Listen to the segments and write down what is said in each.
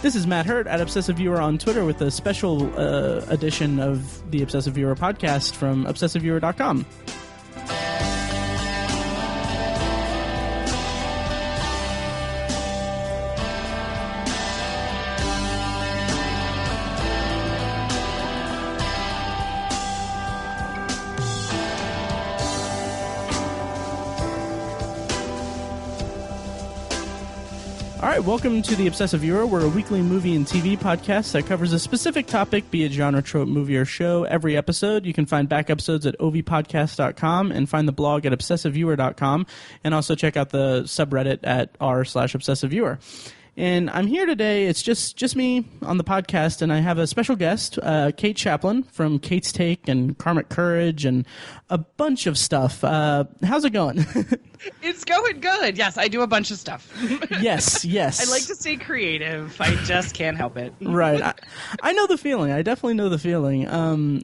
This is Matt Hurt at Obsessive Viewer on Twitter with a special edition of the Obsessive Viewer podcast from ObsessiveViewer.com. All right, welcome to the Obsessive Viewer. We're a weekly movie and TV podcast that covers a specific topic, be it genre, trope, movie, or show, every episode. You can find back episodes at ovpodcast.com and find the blog at obsessiveviewer.com, and also check out the subreddit at r/obsessiveviewer. And I'm here today. It's just me on the podcast, and I have a special guest, Kate Chaplin from Kate's Take and Karmic Courage and a bunch of stuff. How's it going? It's going good. Yes, I do a bunch of stuff. Yes. I like to stay creative. I just can't help it. Right. I know the feeling. I definitely know the feeling.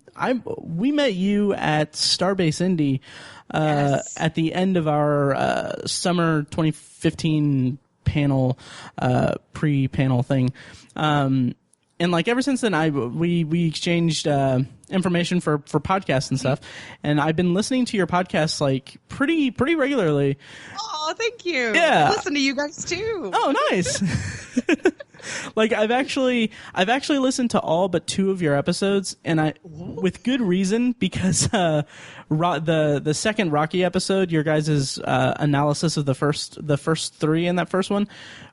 We met you at Starbase Indie Yes. at the end of our summer 2015 panel, pre-panel thing. And like ever since then, we exchanged information for podcasts and stuff. And I've been listening to your podcasts like pretty regularly. Oh, thank you. Yeah. I listen to you guys too. Oh, nice. Like I've actually listened to all but 2 of your episodes, and with good reason, because the second Rocky episode, your guys' analysis of the first 3 in that first one,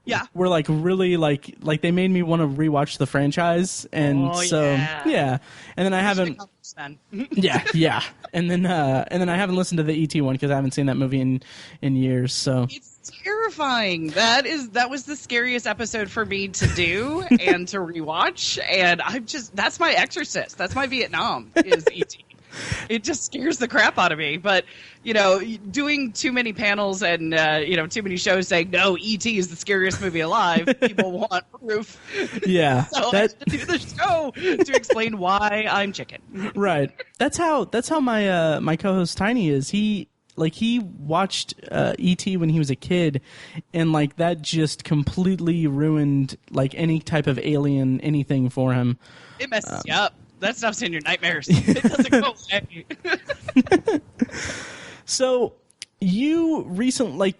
Yeah. were like really like they made me want to rewatch the franchise, and yeah. And then I haven't. yeah. And then I haven't listened to the E.T. one because I haven't seen that movie in years. So It's terrifying. That was the scariest episode for me to do and to rewatch. And that's my exorcist. That's my Vietnam is E.T. It just scares the crap out of me. But, doing too many panels and, too many shows saying, no, E.T. is the scariest movie alive, people want proof. yeah, So I have to do the show to explain why I'm chicken. right. That's how my co-host Tiny is. He watched E.T. when he was a kid, and like that just completely ruined like any type of alien anything for him. It messes you up. That stuff's in your nightmares. It doesn't go away. So you recently,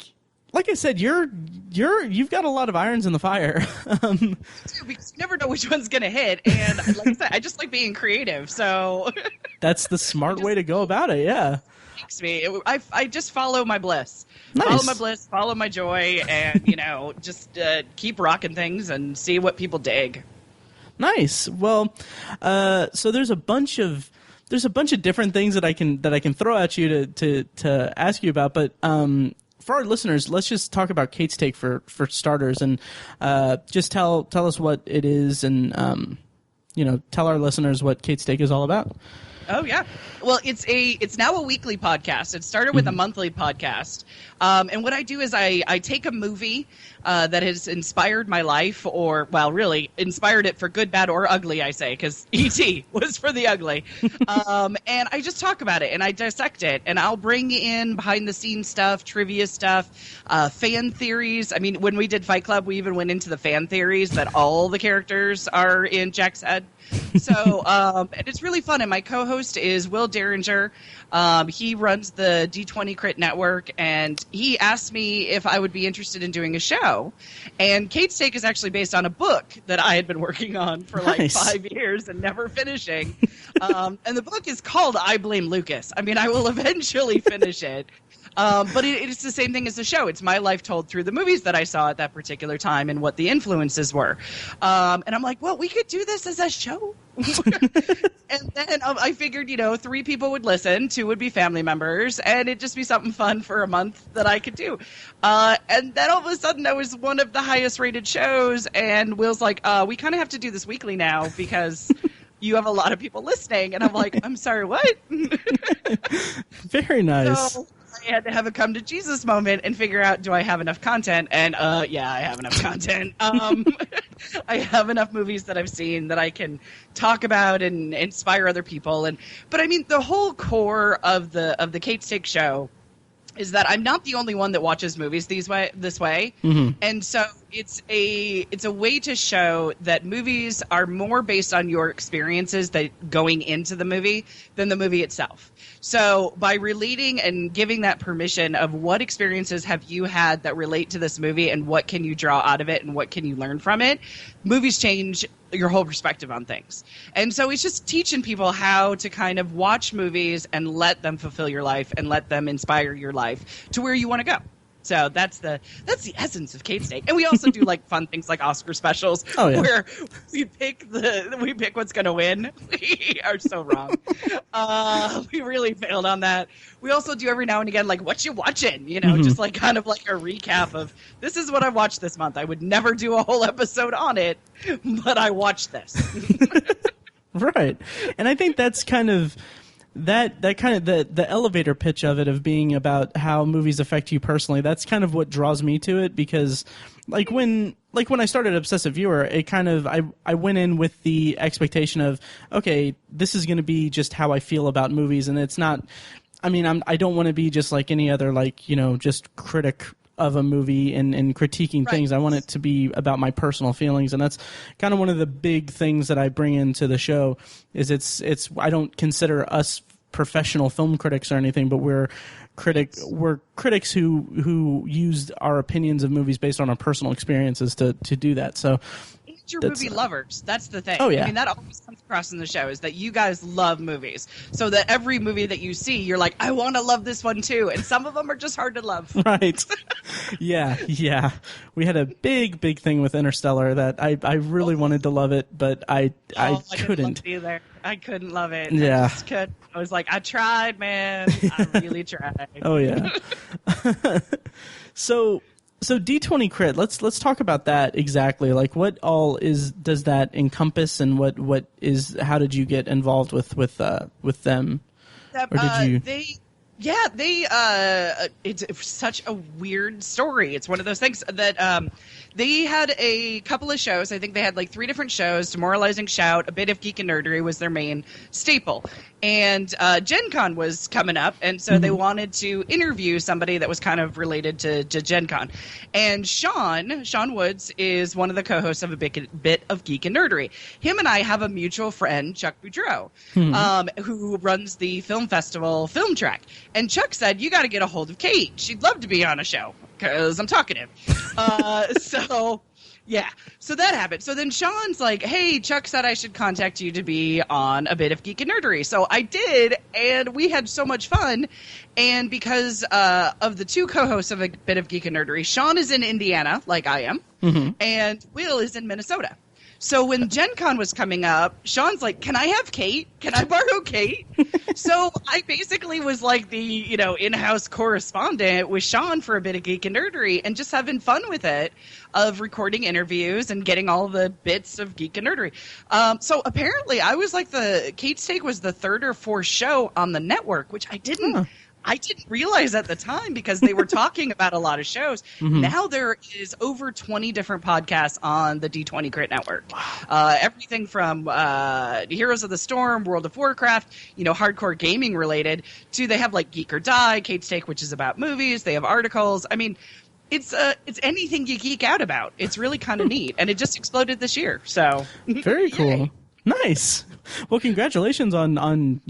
like I said, you've got a lot of irons in the fire. Because you never know which one's gonna hit, and like I said, I just like being creative. So That's the smart way to go about it. Yeah. makes me. I just follow my bliss. Nice. Follow my bliss. Follow my joy, and just keep rocking things and see what people dig. Nice. Well, so there's a bunch of different things that I can throw at you to ask you about, but for our listeners, let's just talk about Kate's Take for starters, and just tell us what it is, and tell our listeners what Kate's Take is all about. Oh yeah. Well, it's now a weekly podcast. It started with a monthly podcast. And what I do is I take a movie that has inspired my life, or, well, really inspired it for good, bad, or ugly, I say, because E.T. was for the ugly. And I just talk about it, and I dissect it, and I'll bring in behind-the-scenes stuff, trivia stuff, fan theories. I mean, when we did Fight Club, we even went into the fan theories that all the characters are in Jack's head. So, and it's really fun, and my co-host is Will Derringer. He runs the D20 Crit network, and he asked me if I would be interested in doing a show. And Kate's Take is actually based on a book that I had been working on for like 5 years and never finishing. And the book is called I Blame Lucas. I mean, I will eventually finish it. But it's the same thing as the show. It's my life told through the movies that I saw at that particular time and what the influences were. And I'm like, well, we could do this as a show. And then I figured, 3 people would listen, 2 would be family members, and it'd just be something fun for a month that I could do. And then all of a sudden I was one of the highest rated shows, and Will's like, we kind of have to do this weekly now because you have a lot of people listening. And I'm like, I'm sorry, what? Very nice. So I had to have a come to Jesus moment and figure out, do I have enough content? And yeah, I have enough content. I have enough movies that I've seen that I can talk about and inspire other people. But I mean, the whole core of the Kate's Take show is that I'm not the only one that watches movies this way. Mm-hmm. And so it's a way to show that movies are more based on your experiences that going into the movie than the movie itself. So by relating and giving that permission of what experiences have you had that relate to this movie and what can you draw out of it and what can you learn from it, movies change your whole perspective on things. And so it's just teaching people how to kind of watch movies and let them fulfill your life and let them inspire your life to where you want to go. So that's the essence of Kate Steak. And we also do like fun things like Oscar specials where we pick what's going to win. We are so wrong. We really failed on that. We also do every now and again like what you watching, just like kind of like a recap of this is what I watched this month. I would never do a whole episode on it, but I watched this. Right. And I think that's kind of that kind of the elevator pitch of it, of being about how movies affect you personally. That's kind of what draws me to it, because when I started Obsessive Viewer, it kind of I went in with the expectation of, okay, this is going to be just how I feel about movies, and it's not. I mean, I don't want to be just like any other just critic of a movie and critiquing things. I want it to be about my personal feelings, and that's kind of one of the big things that I bring into the show. Is it's I don't consider us professional film critics or anything, but we're critics who used our opinions of movies based on our personal experiences to do that. So your movie lovers. That's the thing. Oh, yeah. I mean, that always comes across in the show, is that you guys love movies. So that every movie that you see, you're like, I want to love this one too. And some of them are just hard to love. Right. Yeah. We had a big thing with Interstellar that I really wanted to love it, but I couldn't. Didn't love it either. I couldn't love it. Yeah. I just couldn't. I was like, I tried, man. I really tried. Oh, yeah. So D20 Crit, let's talk about that exactly. Like, what all does that encompass, and how did you get involved with them? Or did you? It's such a weird story. It's one of those things that they had a couple of shows. I think they had like 3 different shows. Demoralizing Shout, a bit of Geek and Nerdery was their main staple. And Gen Con was coming up, and so they wanted to interview somebody that was kind of related to Gen Con. And Sean Woods is one of the co-hosts of a bit of Geek and Nerdery. Him and I have a mutual friend, Chuck Boudreau, who runs the film festival Film Track. And Chuck said, you got to get a hold of Kate. She'd love to be on a show because I'm talkative. So that happened. So then Sean's like, hey, Chuck said I should contact you to be on a bit of Geek and Nerdery. So I did, and we had so much fun. And because of the 2 co-hosts of a bit of Geek and Nerdery, Sean is in Indiana, like I am, and Will is in Minnesota. So when Gen Con was coming up, Sean's like, can I have Kate? Can I borrow Kate? So I basically was like the, in-house correspondent with Sean for a bit of Geek and Nerdery, and just having fun with it, of recording interviews and getting all the bits of Geek and Nerdery. So apparently I was like Kate Steak was the 3rd or 4th show on the network, which I didn't realize at the time, because they were talking about a lot of shows. Now there is over 20 different podcasts on the D20 Crit network. Everything from Heroes of the Storm, World of Warcraft, hardcore gaming related, to they have like Geek or Die, Kate Steak, which is about movies. They have articles. I mean, it's anything you geek out about. It's really kind of neat, and it just exploded this year. So very cool. Nice. Well, congratulations on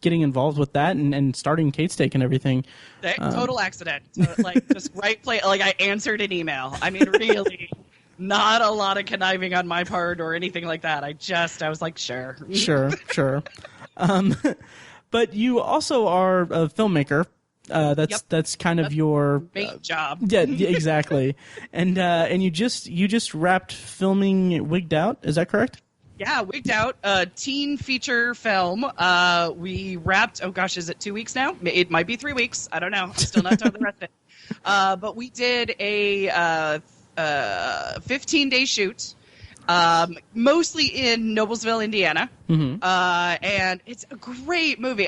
getting involved with that and starting Kate Steak and everything. Total accident. Just right play. Like, I answered an email. I mean, really, not a lot of conniving on my part or anything like that. I was like, sure. Sure. But you also are a filmmaker. That's kind of your main job. Yeah, exactly. And you just wrapped filming Wig'd Out. Is that correct? Yeah, Wig'd Out, a teen feature film. We wrapped, is it 2 weeks now? It might be 3 weeks. I don't know. I'm still not done the rest of it. But we did a 15-day shoot, mostly in Noblesville, Indiana. And it's a great movie.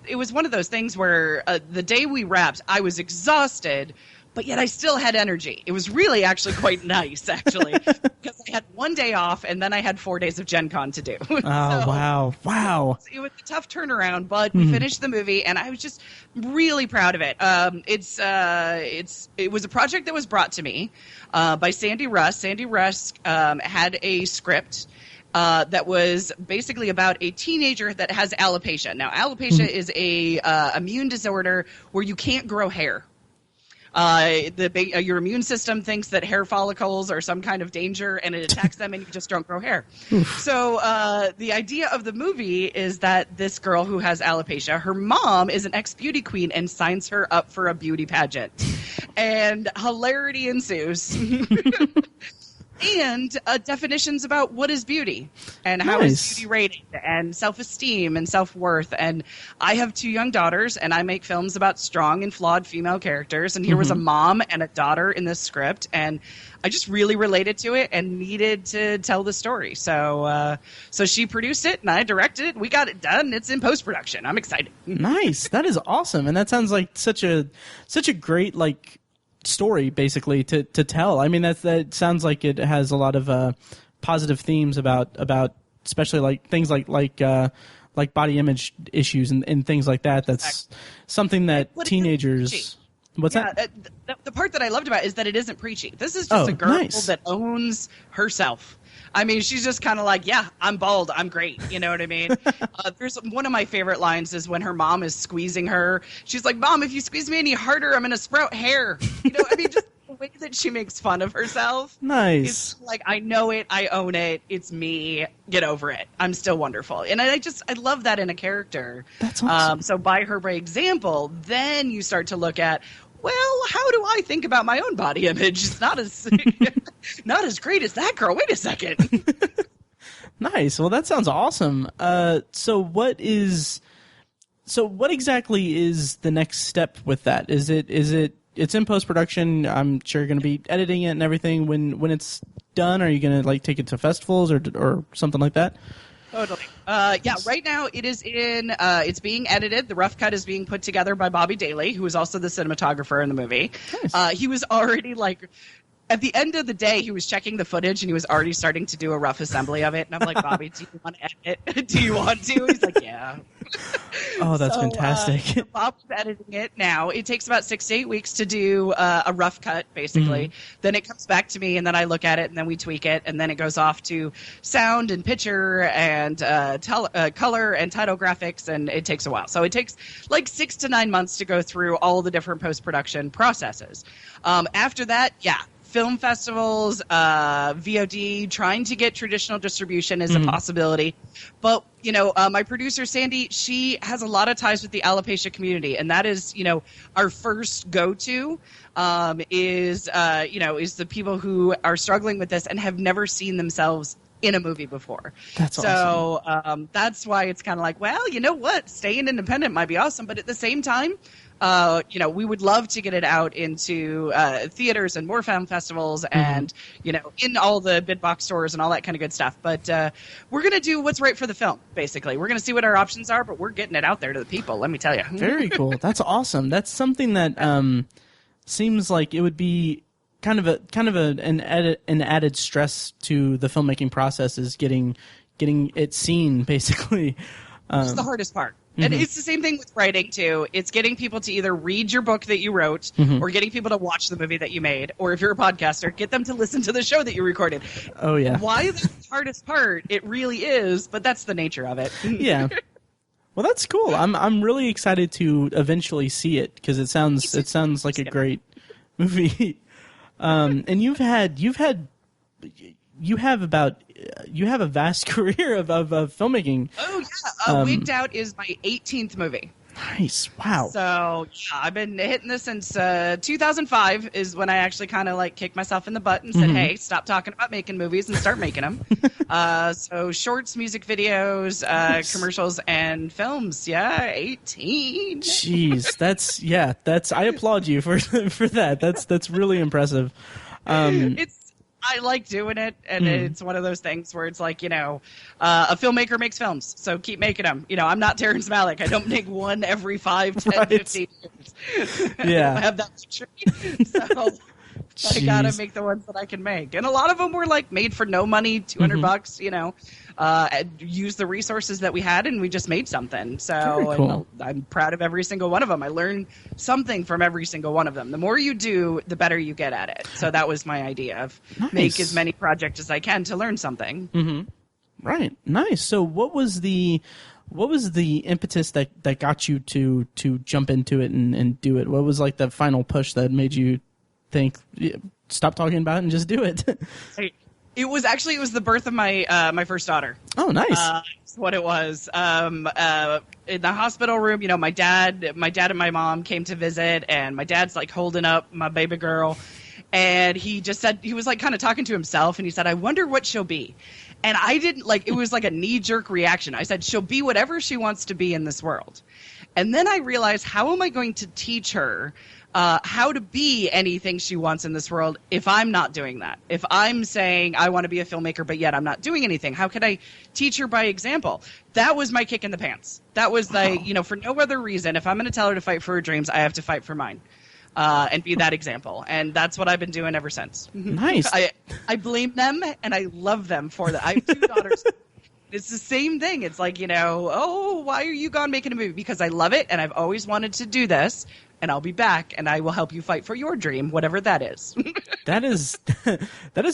It was one of those things where the day we wrapped, I was exhausted, but yet I still had energy. It was really actually quite nice, actually, because I had one day off, and then I had 4 days of Gen Con to do. Oh, wow. It was a tough turnaround, but we finished the movie, and I was just really proud of it. It was a project that was brought to me by Sandy Russ. Sandy Russ had a script that was basically about a teenager that has alopecia. Now, alopecia is a immune disorder where you can't grow hair. Your immune system thinks that hair follicles are some kind of danger, and it attacks them, and you just don't grow hair. So the idea of the movie is that this girl who has alopecia, her mom is an ex-beauty queen and signs her up for a beauty pageant. And hilarity ensues. And definitions about what is beauty and how is beauty rated and self-esteem and self-worth. And I have 2 young daughters, and I make films about strong and flawed female characters. And here was a mom and a daughter in this script, and I just really related to it and needed to tell the story. So so she produced it, and I directed it. We got it done. It's in post-production. I'm excited. Nice. That is awesome. And that sounds like such a great, like, story basically to tell. I mean, that sounds like it has a lot of positive themes about especially like things like body image issues and things like that. That's something that teenagers. What's that? The part that I loved about it is that it isn't preachy. This is just a girl that owns herself. I mean, she's just kind of like, yeah, I'm bald, I'm great. You know what I mean? There's one of my favorite lines is when her mom is squeezing her. She's like, Mom, if you squeeze me any harder, I'm going to sprout hair. You know, I mean, just the way that she makes fun of herself. Nice. It's like, I know it, I own it, it's me, get over it. I'm still wonderful. And I love that in a character. That's awesome. So by her example, then you start to look at, well, how do I think about my own body image? It's not as great as that girl. Wait a second. Nice. Well, that sounds awesome. So what exactly is the next step with that? Is it's in post-production? I'm sure you're going to be editing it and everything. When it's done, are you going to like take it to festivals or something like that? Totally. Yeah, right now it is it's being edited. The rough cut is being put together by Bobby Daly, who is also the cinematographer in the movie. Nice. He was already like, at the end of the day, he was checking the footage and he was already starting to do a rough assembly of it. And I'm like, Bobby, do you want to edit? Do you want to? He's like, yeah. Oh, that's fantastic. Bob's editing it now. It takes about 6 to 8 weeks to do a rough cut, basically. Then it comes back to me, and then I look at it, and then we tweak it, and then it goes off to sound and picture and color and title graphics, and it takes a while. So it takes like 6 to 9 months to go through all the different post-production processes. After that, film festivals, VOD, trying to get traditional distribution is a possibility. But, my producer, Sandy, she has a lot of ties with the alopecia community. And that is, our first go-to is the people who are struggling with this and have never seen themselves in a movie before. That's awesome. So that's why it's kind of like, well, you know what? Staying independent might be awesome. But at the same time, we would love to get it out into theaters and more film festivals and, in all the bid box stores and all that kind of good stuff. But we're going to do what's right for the film, basically. We're going to see what our options are, but we're getting it out there to the people, let me tell you. Very cool. That's awesome. That's something that seems like it would be kind of an added stress to the filmmaking process is getting it seen, basically. It's the hardest part. And it's the same thing with writing, too. It's getting people to either read your book that you wrote or getting people to watch the movie that you made. Or if you're a podcaster, get them to listen to the show that you recorded. Oh, yeah. Why is it the hardest part? It really is, but that's the nature of it. Yeah. Well, that's cool. I'm really excited to eventually see it because it sounds like a great movie. And you have a vast career of filmmaking. Oh yeah, Wig'd Out is my 18th movie. Nice, wow. So I've been hitting this since 2005 is when I actually kind of like kicked myself in the butt and said, "Hey, stop talking about making movies and start making them." So shorts, music videos, commercials, and films. Yeah, 18. Jeez, that's I applaud you for that. That's really impressive. I like doing it, and it's one of those things where it's like, a filmmaker makes films, so keep making them. I'm not Terrence Malick. I don't make one every 5, 10, 15 years. Yeah. I have that luxury. So I gotta make the ones that I can make. And a lot of them were like made for no money, $200, you know, use the resources that we had and we just made something. So cool. I'm proud of every single one of them. I learned something from every single one of them. The more you do, the better you get at it. So that was my idea of make as many projects as I can to learn something. Mm-hmm. Right. Nice. So what was the impetus that got you to jump into it and do it? What was like the final push that made you think, stop talking about it and just do it? It was the birth of my my first daughter. Oh, nice. That's what it was. In the hospital room, you know, my dad and my mom came to visit, and my dad's like holding up my baby girl, and he just said, he was like kind of talking to himself, and he said, "I wonder what she'll be." And I didn't like, it was like a knee-jerk reaction. I said, she'll be whatever she wants to be in this world. And then I realized, how am I going to teach her how to be anything she wants in this world if I'm not doing that? If I'm saying I want to be a filmmaker, but yet I'm not doing anything, how could I teach her by example? That was my kick in the pants. That was you know, for no other reason, if I'm going to tell her to fight for her dreams, I have to fight for mine. And be that example. And that's what I've been doing ever since. Nice. I blame them and I love them for that. I have 2 daughters. It's the same thing. It's like, you know, oh, why are you gone making a movie? Because I love it and I've always wanted to do this, and I'll be back and I will help you fight for your dream, whatever that is. That is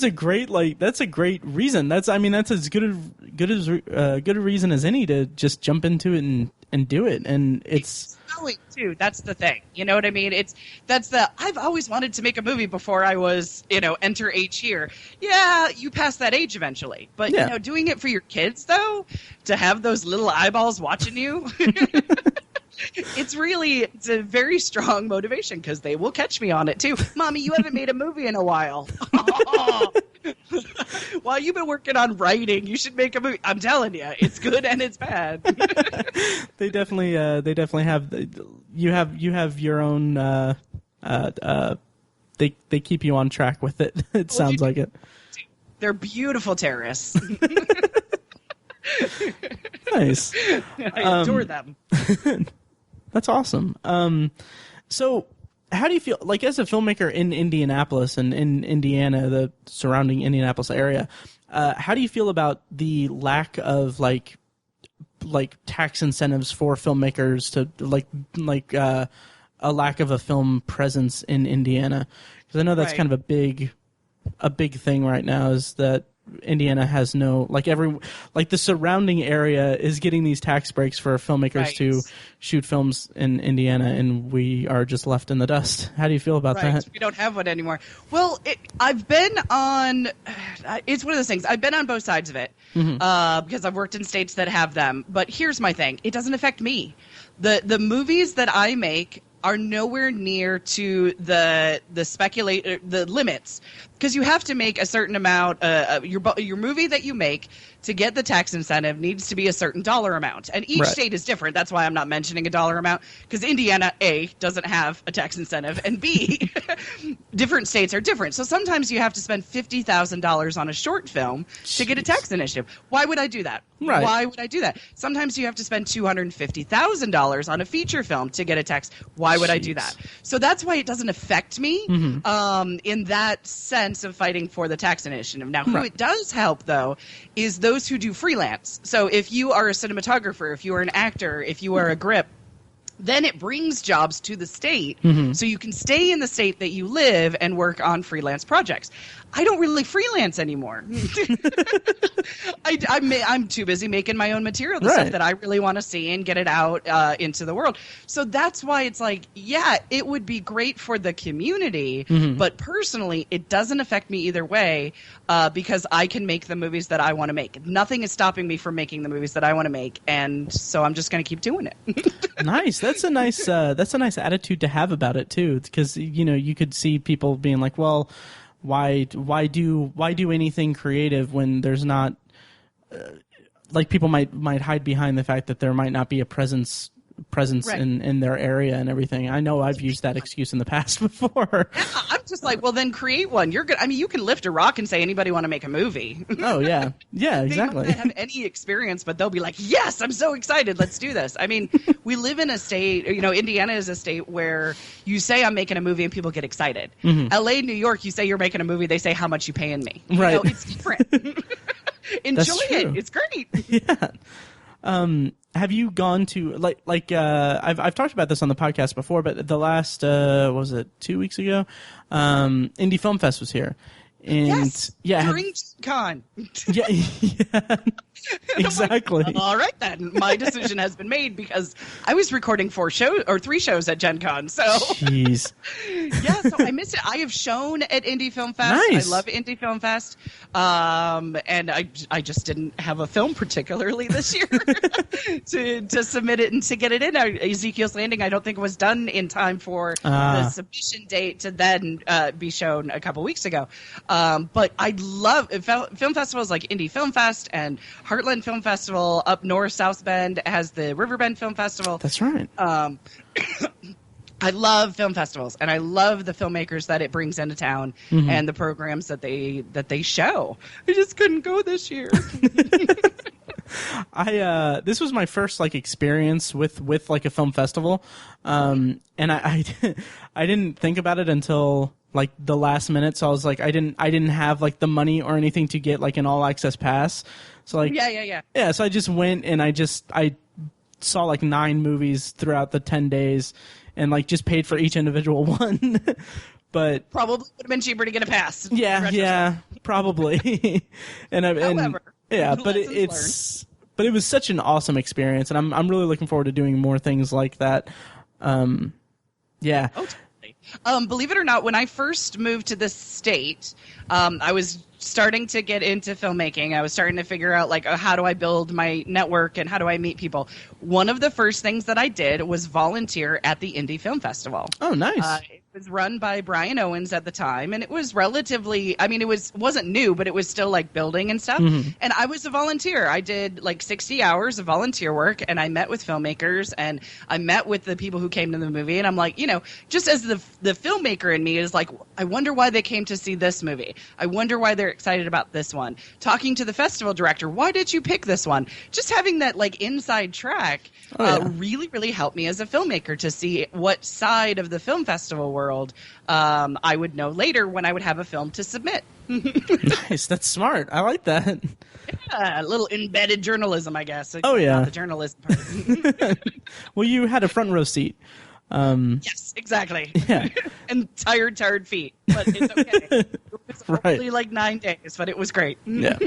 a great, like, that's a great reason. That's as good a reason as any to just jump into it and do it. And it's too. That's the thing. You know what I mean? I've always wanted to make a movie before I was, you know, enter age here. Yeah, you pass that age eventually. But, you know, doing it for your kids, though, to have those little eyeballs watching you, it's a very strong motivation because they will catch me on it, too. Mommy, you haven't made a movie in a while. While you've been working on writing, you should make a movie. I'm telling you, it's good and it's bad. They definitely have. You have your own. They keep you on track with it. It sounds like it. They're beautiful terrorists. Nice. I adore them. That's awesome. So, how do you feel, like, as a filmmaker in Indianapolis and in Indiana, the surrounding Indianapolis area, how do you feel about the lack of like tax incentives for filmmakers to a lack of a film presence in Indiana? Because I know that's kind of a big thing right now, is that Indiana has no, the surrounding area is getting these tax breaks for filmmakers to shoot films in Indiana, and we are just left in the dust. How do you feel about that? We don't have one anymore. Well, it's one of those things. I've been on both sides of it because I've worked in states that have them. But here's my thing. It doesn't affect me. The movies that I make are nowhere near to the limits, because you have to make a certain amount. Your movie that you make to get the tax incentive needs to be a certain dollar amount, and each state is different. That's why I'm not mentioning a dollar amount, because Indiana, A, doesn't have a tax incentive, and B, different states are different. So sometimes you have to spend $50,000 on a short film to get a tax initiative. Why would I do that? Right. Why would I do that? Sometimes you have to spend $250,000 on a feature film to get a tax. Why would I do that? So that's why it doesn't affect me in that sense of fighting for the tax initiative. Now, who it does help, though, is those who do freelance. So if you are a cinematographer, if you are an actor, if you are a grip, then it brings jobs to the state, so you can stay in the state that you live and work on freelance projects. I don't really freelance anymore. I'm too busy making my own material, the stuff that I really want to see and get it out into the world. So that's why it's like, yeah, it would be great for the community, but personally, it doesn't affect me either way, because I can make the movies that I want to make. Nothing is stopping me from making the movies that I want to make, and so I'm just going to keep doing it. Nice. That's a nice attitude to have about it too, because you could see people being like, well, why do anything creative when there's not, like, people might hide behind the fact that there might not be a presence presence in their area and everything. I know I've used that excuse in the past before. Yeah, I'm just like, well, then create one. You're good. I mean, you can lift a rock and say, anybody want to make a movie? Oh, yeah. Yeah, exactly. They might not have any experience, but they'll be like, yes, I'm so excited. Let's do this. I mean, we live in a state, Indiana is a state where you say I'm making a movie and people get excited. Mm-hmm. LA, New York, you say you're making a movie, they say, how much you paying me? Right. It's different. Enjoy it. It's great. Yeah. Have you gone to I've talked about this on the podcast before, but the last what was it 2 weeks ago? Indie Film Fest was here, and yes, during Con. Yeah, exactly. Like, all right, then my decision has been made because I was recording 3 shows at Gen Con. So, jeez. Yeah, so I missed it. I have shown at Indie Film Fest. Nice. I love Indie Film Fest, and I just didn't have a film particularly this year to submit it and to get it in. Ezekiel's Landing, I don't think was done in time for the submission date to then be shown a couple weeks ago. But I love film festivals like Indie Film Fest and Heartland Film Festival up north. South Bend has the Riverbend Film Festival. That's right. I love film festivals, and I love the filmmakers that it brings into town and the programs that they show. I just couldn't go this year. This was my first experience with like a film festival, and I didn't think about it until the last minute. So I was like, I didn't have the money or anything to get an all access pass. So yeah. So I just went and I saw 9 movies throughout the 10 days. And just paid for each individual one, but probably would have been cheaper to get a pass. Yeah, probably. However, but it was such an awesome experience, and I'm really looking forward to doing more things like that. Yeah. Oh, totally. Believe it or not, when I first moved to this state, I was starting to get into filmmaking. I was starting to figure out how do I build my network and how do I meet people. One of the first things that I did was volunteer at the Indie Film Festival. Oh, nice. It was run by Brian Owens at the time, and it was relatively, it wasn't new, but it was still building and stuff. Mm-hmm. And I was a volunteer. I did 60 hours of volunteer work, and I met with filmmakers, and I met with the people who came to the movie, and I'm like, just as the filmmaker in me is I wonder why they came to see this movie. I wonder why they're excited about this one. Talking to the festival director, why did you pick this one? Just having that inside track really, really helped me as a filmmaker to see what side of the film festival world I would know later when I would have a film to submit. Nice. That's smart. I like that. Yeah, a little embedded journalism, I guess. Oh, yeah. Not the journalism part. Well, you had a front row seat. Yes, exactly. Yeah. And tired feet, but it's okay. It was only Right. 9 days, but it was great. Yeah.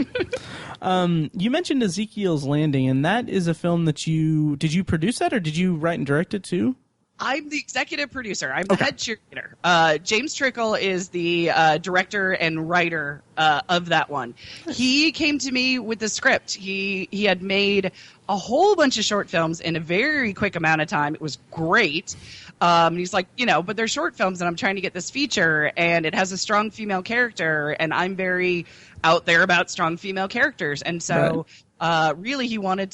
You mentioned Ezekiel's Landing, and that is a film that did you produce that, or did you write and direct it too? I'm the executive producer. I'm the head cheerleader. James Trickle is the director and writer of that one. He came to me with the script. He had made a whole bunch of short films in a very quick amount of time. It was great. He's like, but they're short films, and I'm trying to get this feature, and it has a strong female character, and I'm very out there about strong female characters. And so really he wanted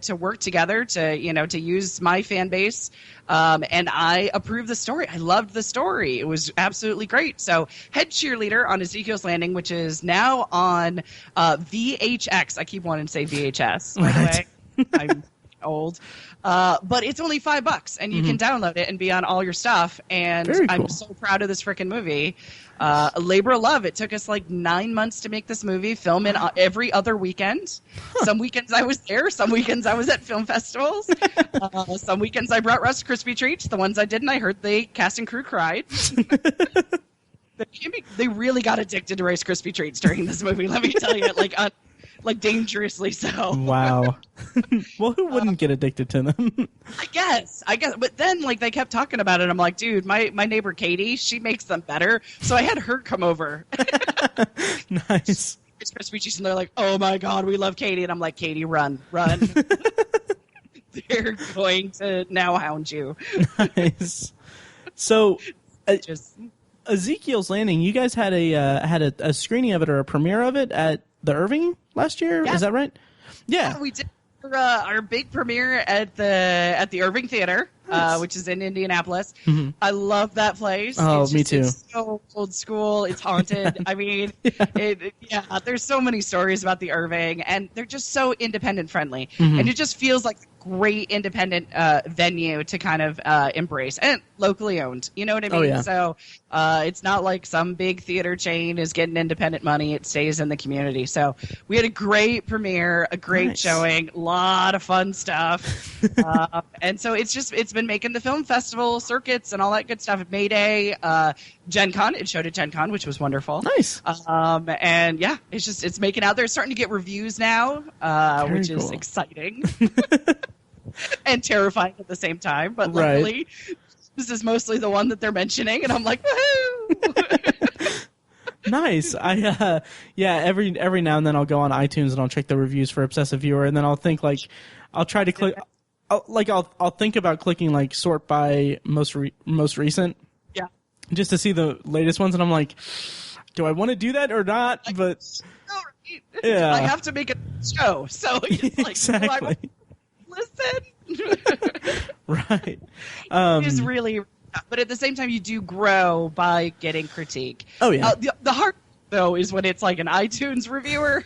to work together to use my fan base. And I approved the story. I loved the story. It was absolutely great. So head cheerleader on Ezekiel's Landing, which is now on VHX. I keep wanting to say VHS, by the way. I'm old. But it's only $5, and you can download it and be on all your stuff. And Very cool. I'm so proud of this freaking movie. A labor of love. It took us 9 months to make this movie, film it every other weekend. Some weekends I was there. Some weekends I was at film festivals. Some weekends I brought Russ Krispy Treats. The ones I didn't, I heard the cast and crew cried. They really got addicted to Rice Krispie Treats during this movie, let me tell you. Dangerously so. Wow. Well, who wouldn't get addicted to them? I guess. But then, they kept talking about it. I'm like, dude, my neighbor Katie, she makes them better. So I had her come over. Nice. It's Krispy Treats, and they're like, oh my God, we love Katie. And I'm like, Katie, run. They're going to now hound you. Nice. So, Ezekiel's Landing, you guys had a screening of it or a premiere of it at the Irving last year? Yeah. Is that right? Yeah. We did. our big premiere at the Irving Theater, which is in Indianapolis. Mm-hmm. I love that place. Oh, me too. It's so old school. It's haunted. I mean, there's so many stories about the Irving, and they're just so independent friendly, and it just feels like a great independent venue to kind of embrace, and locally owned. You know what I mean? Oh, yeah. So it's not like some big theater chain is getting independent money. It stays in the community. So we had a great premiere, a great showing, a lot of fun stuff. And so it's been making the film festival circuits and all that good stuff at Mayday, Gen Con. It showed at Gen Con, which was wonderful. Nice. And yeah, it's making out there. It's starting to get reviews now, which is exciting and terrifying at the same time. But luckily, this is mostly the one that they're mentioning, and I'm like, woohoo! Nice. Every now and then I'll go on iTunes and I'll check the reviews for Obsessive Viewer, and then I'll think I'll try to click. I'll think about clicking sort by most recent. Yeah. Just to see the latest ones, and I'm like, do I want to do that or not? But yeah, I have to make a show, so it's like, exactly. Listen. Right. It is really, but at the same time, you do grow by getting critique. Oh yeah. The hard though is when it's like an iTunes reviewer.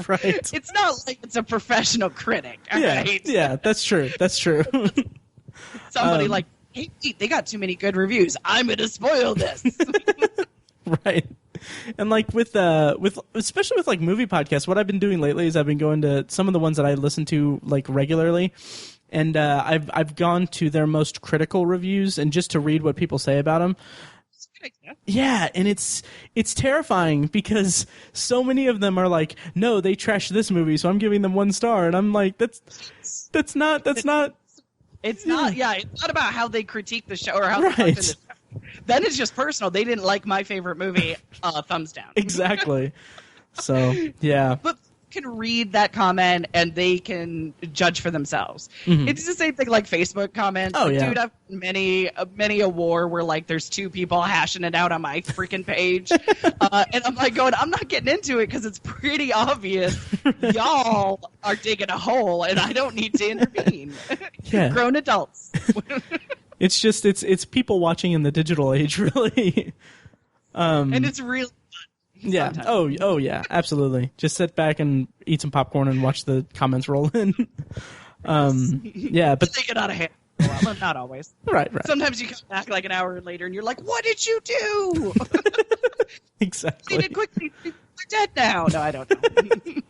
Right. It's not like it's a professional critic. Right? Yeah, that's true. That's true. Somebody hey, they got too many good reviews. I'm going to spoil this. Right. And with especially with movie podcasts, what I've been doing lately is I've been going to some of the ones that I listen to regularly, and I've gone to their most critical reviews and just to read what people say about them. Yeah, and it's terrifying because so many of them are like, no, they trashed this movie, so I'm giving them 1 star, and I'm like, that's not. It's not. It's not about how they critique the show or how they talk to the show. Then it's just personal. They didn't like my favorite movie. Thumbs down. Exactly. So yeah. But can read that comment and they can judge for themselves. Mm-hmm. It's the same thing like Facebook comments. Oh, yeah. Dude, I've many a war where there's 2 people hashing it out on my freaking page. And I'm I'm not getting into it because it's pretty obvious y'all are digging a hole and I don't need to intervene. Yeah. Grown adults. It's just it's people watching in the digital age, really. And it's really yeah. Sometimes. Oh yeah. Absolutely. Just sit back and eat some popcorn and watch the comments roll in. Yeah, but they get out of hand. Well, not always. Right. Sometimes you come back an hour later and you're like, "What did you do?" Exactly. They did quickly. They're dead now. No, I don't know.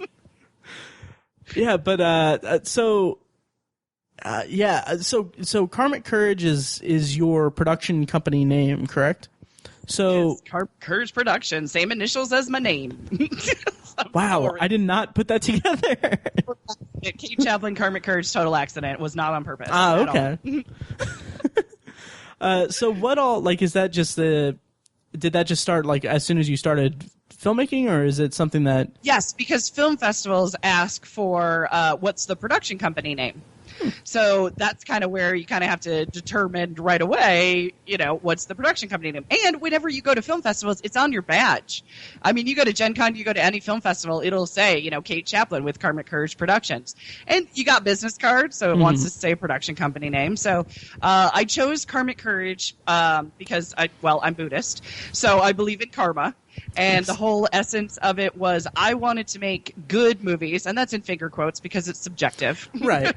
Yeah, but so Karmic Courage is your production company name, correct? So yes, Courage Production, same initials as my name. Wow, I did not put that together. Kate Chaplin, Karmic Courage, total accident. Was not on purpose. Ah, okay. So what all is that? Just did that just start as soon as you started filmmaking, or is it something that? Yes, because film festivals ask for what's the production company name. So that's kind of where you kind of have to determine right away, what's the production company name. And whenever you go to film festivals, it's on your badge. I mean, you go to Gen Con, you go to any film festival, it'll say, Kate Chaplin with Karmic Courage Productions. And you got business cards, so it wants to say production company name. So I chose Karmic Courage because I'm Buddhist, so I believe in karma. And the whole essence of it was I wanted to make good movies, and that's in finger quotes because it's subjective. Right.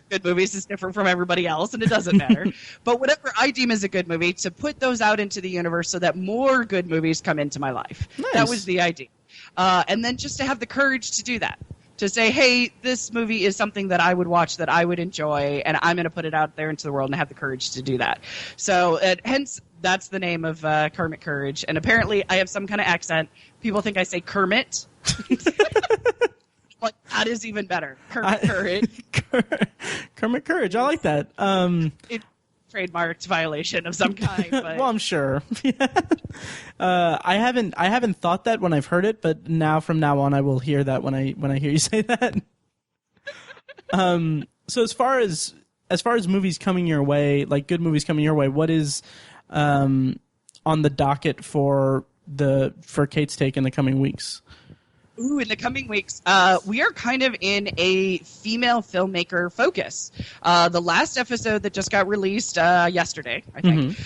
Good movies is different from everybody else, and it doesn't matter. But whatever I deem as a good movie, to put those out into the universe so that more good movies come into my life. Nice. That was the idea. And then just to have the courage to do that. To say, hey, this movie is something that I would watch, that I would enjoy, and I'm going to put it out there into the world and have the courage to do that. So, hence, that's the name of Karmic Courage. And apparently, I have some kind of accent. People think I say Kermit. That is even better. Karmic Courage. Karmic Courage. I like that. It's a trademarked violation of some kind. But... well, I'm sure. I haven't thought that when I've heard it, but from now on, I will hear that when I hear you say that. So as far as movies coming your way, good movies coming your way, what is on the docket for Kate's Take in the coming weeks? Ooh, in the coming weeks, we are kind of in a female filmmaker focus. The last episode that just got released yesterday, I think,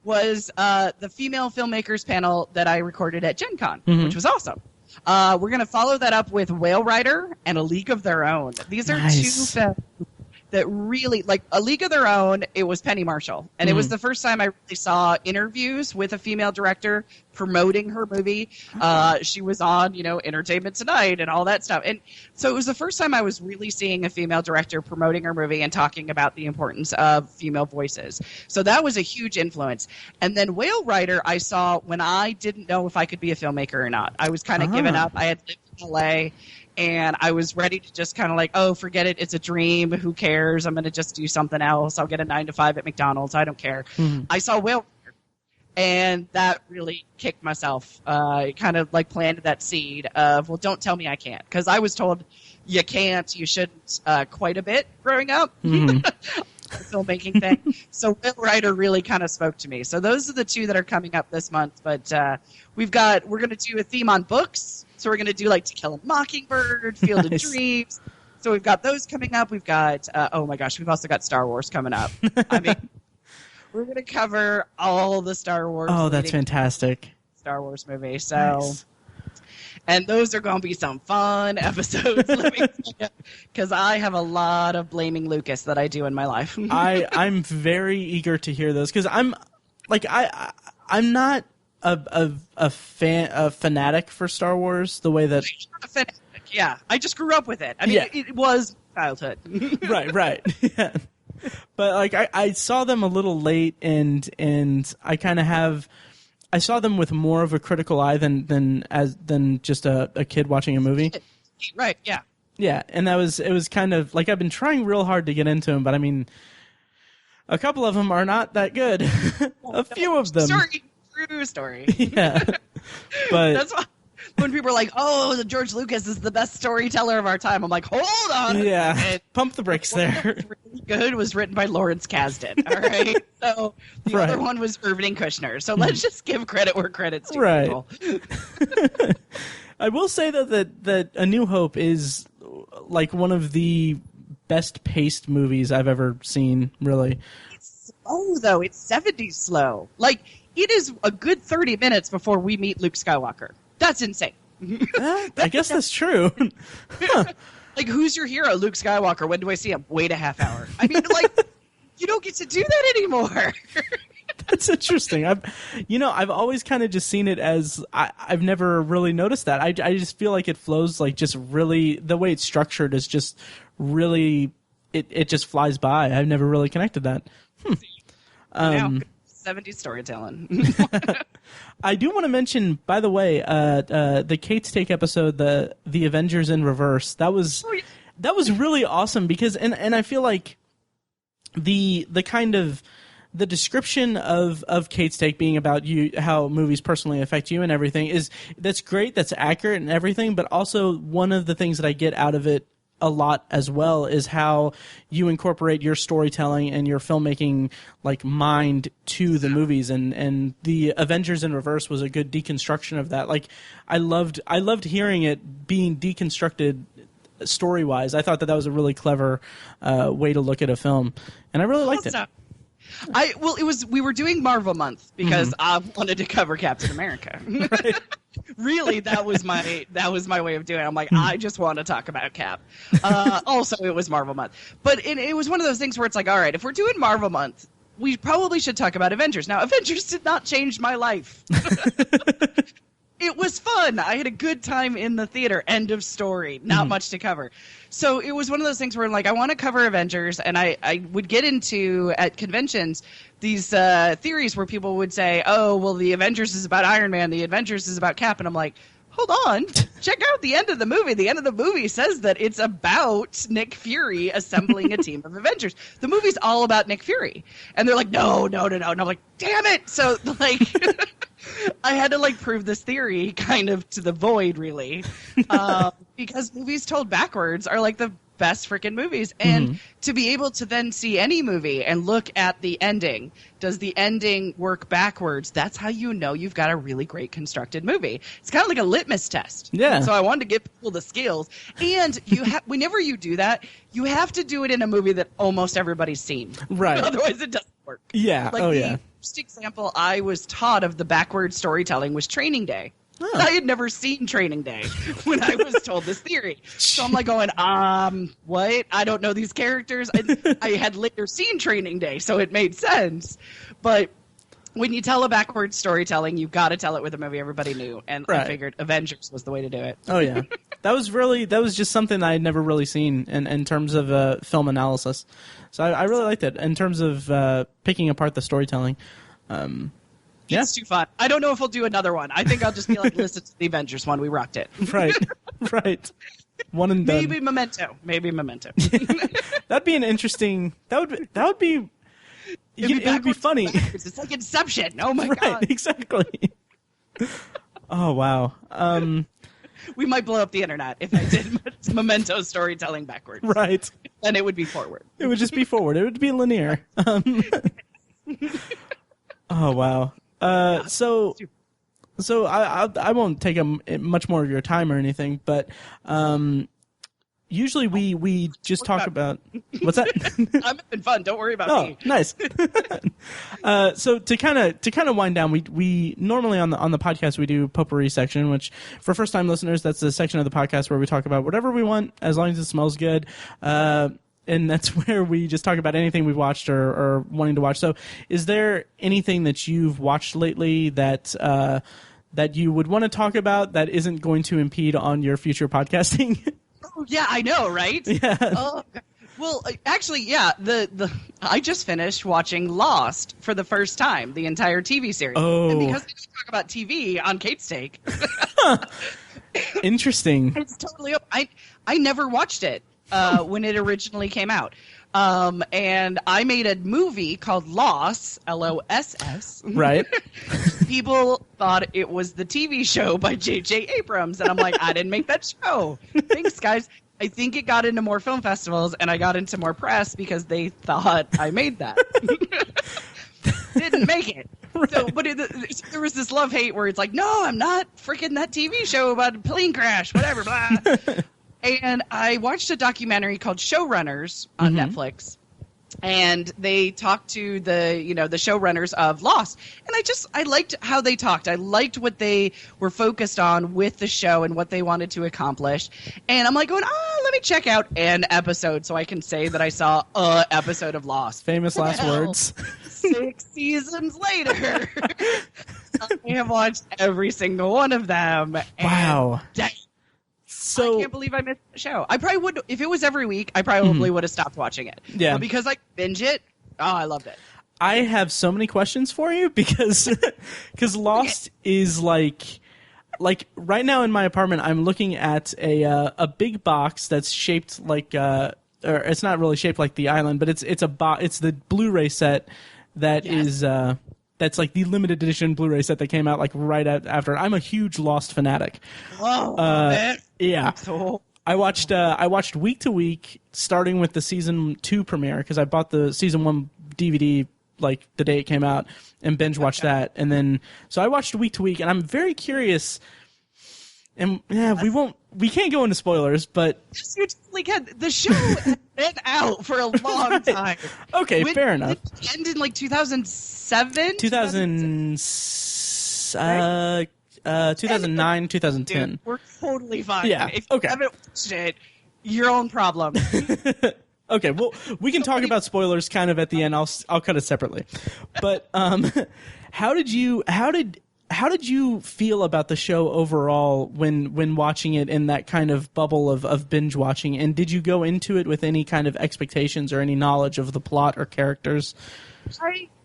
was the female filmmakers panel that I recorded at Gen Con, which was awesome. We're going to follow that up with Whale Rider and A League of Their Own. These are two films that really, like, A League of Their Own, it was Penny Marshall. And it was the first time I really saw interviews with a female director promoting her movie. She was on, Entertainment Tonight and all that stuff. And so it was the first time I was really seeing a female director promoting her movie and talking about the importance of female voices. So that was a huge influence. And then Whale Rider I saw when I didn't know if I could be a filmmaker or not. I was kind of giving up. I had lived in LA. And I was ready to just kind of like, oh, forget it. It's a dream. Who cares? I'm going to just do something else. I'll get a 9-to-5 at McDonald's. I don't care. I saw Whale Rider, and that really kicked myself. It kind of like planted that seed of, well, don't tell me I can't. Because I was told you can't, you shouldn't quite a bit growing up. The filmmaking thing. So Whale Rider really kind of spoke to me. So those are the two that are coming up this month. But we're going to do a theme on books. So we're going to do like To Kill a Mockingbird, Field of Dreams. So we've got those coming up. We've got, oh my gosh, we've also got Star Wars coming up. I mean, we're going to cover all the Star Wars. Oh, that's fantastic. Star Wars movie. So, and those are going to be some fun episodes, because I have a lot of blaming Lucas that I do in my life. I'm very eager to hear those, because I'm not a fanatic for Star Wars the way that yeah, I just grew up with it. I mean, it was childhood. right yeah. But like I saw them a little late, and I saw them with more of a critical eye than just a kid watching a movie. Right, yeah, and it was kind of like, I've been trying real hard to get into them, but I mean, a couple of them are not that good. A few of them. True story. Yeah, but that's why when people are like, "Oh, George Lucas is the best storyteller of our time," I'm like, "Hold on, pump the brakes there." Really good was written by Lawrence Kasdan. All right, so the other one was Irving Kushner. So let's just give credit where credit's due. Right. I will say though that A New Hope is like one of the best paced movies I've ever seen. Really, it's slow though. It's 70s slow. Like, it is a good 30 minutes before we meet Luke Skywalker. That's insane. I guess that's true. Like, who's your hero? Luke Skywalker. When do I see him? Wait a half hour. I mean, like, you don't get to do that anymore. That's interesting. I've always kind of just seen it as, I've never really noticed that. I just feel like it flows, like, just really, the way it's structured is just really, it just flies by. I've never really connected that. 70s storytelling. I do want to mention, by the way, the Kate's Take episode, the Avengers in Reverse. That was really awesome, because and I feel like the kind of the description of Kate's Take being about you, how movies personally affect you and everything, that's great, that's accurate and everything, but also one of the things that I get out of it a lot as well is how you incorporate your storytelling and your filmmaking like mind to the movies, and the Avengers in Reverse was a good deconstruction of that. Like, I loved hearing it being deconstructed story wise. I thought that was a really clever way to look at a film, and I really liked it. We were doing Marvel month because I wanted to cover Captain America. Right. Really, that was my way of doing it. I'm like, I just want to talk about Cap. Also, it was Marvel month, but it was one of those things where it's like, all right, if we're doing Marvel month, we probably should talk about Avengers. Now, Avengers did not change my life. It was fun. I had a good time in the theater. End of story. Not much to cover. So it was one of those things where, like, I want to cover Avengers, and I would get into, at conventions, these theories where people would say, oh, well, the Avengers is about Iron Man, the Avengers is about Cap, and I'm like, hold on, check out the end of the movie. The end of the movie says that it's about Nick Fury assembling a team of Avengers. The movie's all about Nick Fury. And they're like, no. And I'm like, damn it. So, like, I had to, like, prove this theory kind of to the void, really. Because movies told backwards are, like, the best freaking movies. And to be able to then see any movie and look at the ending, does the ending work backwards? That's how you know you've got a really great constructed movie. It's kind of like a litmus test. Yeah. So I wanted to give people the skills. And whenever you do that, you have to do it in a movie that almost everybody's seen. Right. Otherwise it doesn't work. Yeah. Like the first example I was taught of the backward storytelling was Training Day. Oh. I had never seen Training Day when I was told this theory. So I'm like going, what? I don't know these characters. I had later seen Training Day, so it made sense. But when you tell a backward storytelling, you've got to tell it with a movie everybody knew. And I figured Avengers was the way to do it. Oh, yeah. That was just something I had never really seen in terms of film analysis. So I really liked it in terms of picking apart the storytelling. It's too fun. I don't know if we'll do another one. I think I'll just be like, listen to the Avengers one. We rocked it. Right. One and done. Maybe Memento. That'd be an interesting. That would be. It would be funny. It's like Inception. Oh my god. Exactly. Oh wow. We might blow up the internet if I did Memento storytelling backwards. Right. Then it would be forward. It would just be forward. It would be linear. Oh wow. So I won't take much more of your time or anything, but usually we just talk about what's that? I'm having fun. Don't worry about me. Oh, nice. So to kind of wind down, we normally on the podcast we do Potpourri section, which for first time listeners, that's the section of the podcast where we talk about whatever we want as long as it smells good. And that's where we just talk about anything we've watched or wanting to watch. So is there anything that you've watched lately that you would want to talk about that isn't going to impede on your future podcasting? Oh, yeah, I know, right? Yeah. Well, actually, yeah. I just finished watching Lost for the first time, the entire TV series. Oh. And because we don't talk about TV on Kate Steak. Interesting. It's totally up. I never watched it. When it originally came out. And I made a movie called Loss, Loss. Right. People thought it was the TV show by J.J. Abrams. And I'm like, I didn't make that show. Thanks, guys. I think it got into more film festivals and I got into more press because they thought I made that. Didn't make it. Right. So, but there was this love-hate where it's like, no, I'm not freaking that TV show about a plane crash, whatever, blah. And I watched a documentary called Showrunners on Netflix, and they talked to the showrunners of Lost, and I liked how they talked. I liked what they were focused on with the show and what they wanted to accomplish. And I'm like going, let me check out an episode so I can say that I saw an episode of Lost. Famous last words. 6 seasons later, I have watched every single one of them. Wow. So, I can't believe I missed the show. I probably would, if it was every week, I probably would have stopped watching it. Yeah. But because I binge it, I loved it. I have so many questions for you because Lost is like right now in my apartment, I'm looking at a big box that's shaped like or it's not really shaped like the island, but it's the Blu-ray set that is that's like the limited edition Blu-ray set that came out like right after. I'm a huge Lost fanatic. Oh, man. Yeah. So I watched week to week, starting with the season 2 premiere because I bought the season 1 DVD like the day it came out and binge watched that, and then so I watched week to week, and I'm very curious. And we can't go into spoilers, but you totally can. The show has been out for a long time. Okay, fair enough. It ended in like 2007? 2009, 2010. Dude, we're totally fine. Yeah. If you haven't watched it, your own problem. Okay, well, we can talk about spoilers kind of at the end. I'll cut it separately. But how did you feel about the show overall when watching it in that kind of bubble of binge watching? And did you go into it with any kind of expectations or any knowledge of the plot or characters?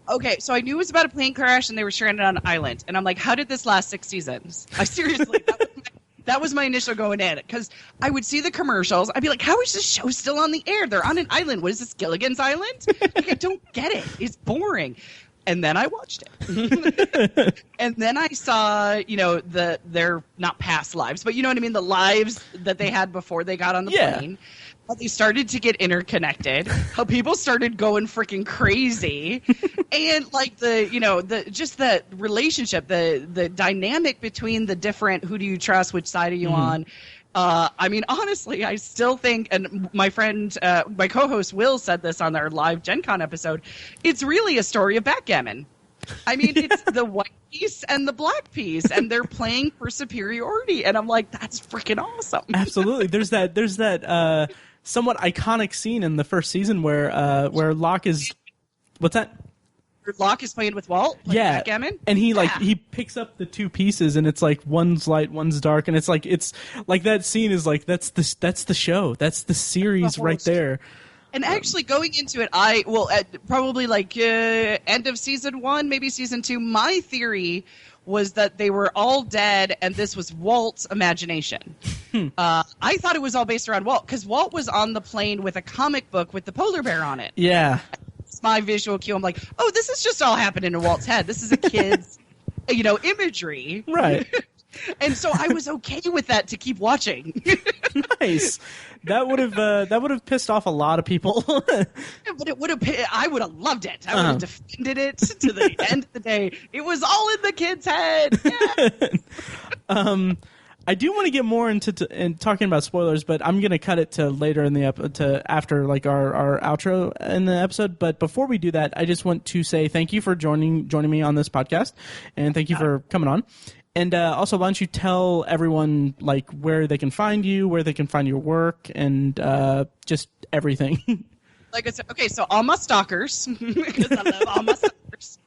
Okay, so I knew it was about a plane crash and they were stranded on an island. And I'm like, how did this last 6 seasons? I seriously, that was my initial going in. Because I would see the commercials. I'd be like, how is this show still on the air? They're on an island. What is this, Gilligan's Island? Like, I don't get it. It's boring. And then I watched it. And then I saw, their not past lives, but you know what I mean? The lives that they had before they got on the plane. how they started to get interconnected, how people started going freaking crazy, and like the relationship, the dynamic between the different, who do you trust, which side are you on? I mean, honestly, I still think, and my friend, my co-host Will said this on our live Gen Con episode, it's really a story of backgammon. I mean, it's the white piece and the black piece, and they're playing for superiority, and I'm like, that's freaking awesome. Absolutely. There's that somewhat iconic scene in the first season where Locke is, what's that? Locke is playing with Walt. Backgammon. And he picks up the two pieces, and it's like one's light, one's dark, and it's like that scene is like that's the show, that's the series right there. And actually, going into it, at probably like end of season 1, maybe season 2, my theory was that they were all dead, and this was Walt's imagination. I thought it was all based around Walt, because Walt was on the plane with a comic book with the polar bear on it. Yeah. It's my visual cue. I'm like, oh, this is just all happening in Walt's head. This is a kid's, imagery. Right. And so I was okay with that to keep watching. Nice. That would have pissed off a lot of people. But it would have. I would have loved it. I would have defended it to the end of the day. It was all in the kid's head. Yeah. I do want to get more into talking about spoilers, but I'm going to cut it to later in the after like our outro in the episode. But before we do that, I just want to say thank you for joining me on this podcast, and thank you for coming on. And also, why don't you tell everyone like where they can find you, where they can find your work, and just everything. Like I said, okay, so all my stalkers, because I love all my stalkers.